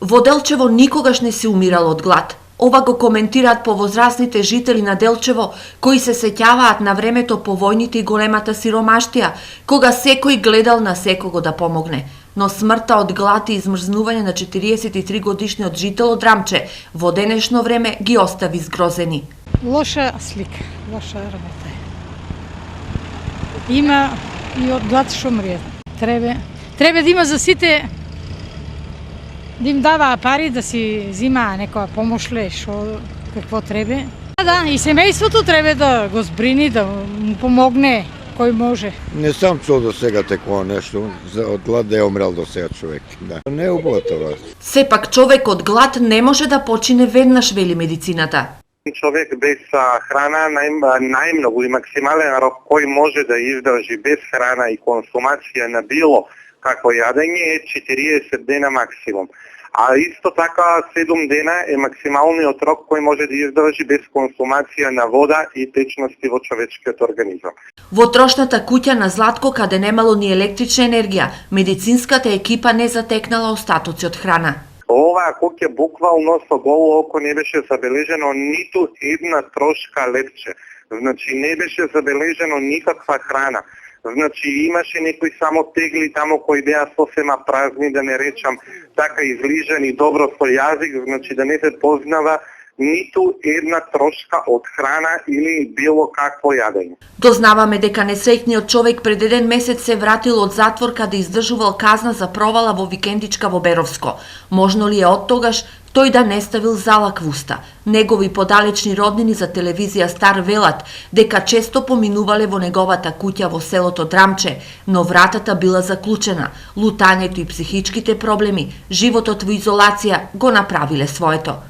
Во Делчево никогаш не се умирало од глад. Ова го коментираат повозрасните жители на Делчево, кои се сеќаваат на времето по војните и големата сиромаштија, кога секој гледал на секого да помогне. Но смртта од глад и измрзнување на 43 годишниот жител од Рамче во денешно време ги остави згрозени. Лоша слика, лоша работа е. Има и од глад што мриат. Треба да има за сите, да им дава пари, да си зима некоја помош ле, шо какво треба. Да, и семејството треба да го збрини, да му помогне кој може. Не сам чул до сега такова нешто, од глад да е умрел до сега човек. Да. Не е убаво тоа. Сепак човек од глад не може да почине веднаш, вели медицината. Човек без храна најмногу и максимален рок кој може да издржи без храна и консумација на било како јадење е 40 дена максимум. А исто така 7 дена е максималниот рок кој може да издржи без консумација на вода и течности во човечкиот организам. Во трошната куќа на Златко, каде немало ни електрична енергија, медицинската екипа не затекнала остатоци од храна. Оваа куќа буквално со голо око не беше забележено ниту една трошка лепче. Значи не беше забележено никаква храна. Значи имаше некои само тегли тамо кои беа сосема празни, да не речам така излижани добро со јазик, значи да не се познава ниту една трошка од храна или било какво јадење. Дознаваме дека несреќниот човек пред еден месец се вратил од затвор каде издржувал казна за провала во викендичка во Беровско. Можно ли е од тогаш тој да не ставил залак в уста? Негови подалечни роднини за телевизија Стар велат дека често поминувале во неговата куќа во селото Драмче, но вратата била заклучена. Лутањето и психичките проблеми, животот во изолација го направиле своето.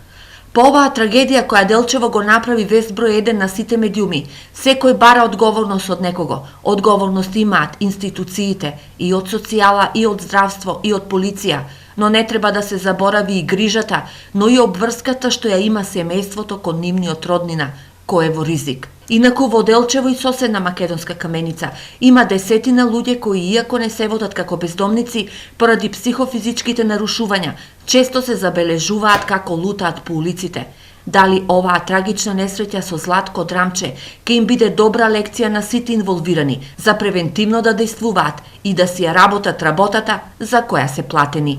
По оваа трагедија која Делчево го направи вест број 1 на сите медиуми, секој бара одговорност од некого. Одговорност имаат институциите и од социјала, и од здравство, и од полиција. Но не треба да се заборави и грижата, но и обврската што ја има семејството кон нивниот роднина, кој е во ризик. Инаку во Делчево и соседна Македонска Каменица има десетина луѓе кои иако не се водат како бездомници поради психофизичките нарушувања, често се забележуваат како лутаат по улиците. Дали оваа трагична несреќа со Златко Драмче ќе им биде добра лекција на сите инволвирани за превентивно да действуваат и да си ја работат работата за која се платени.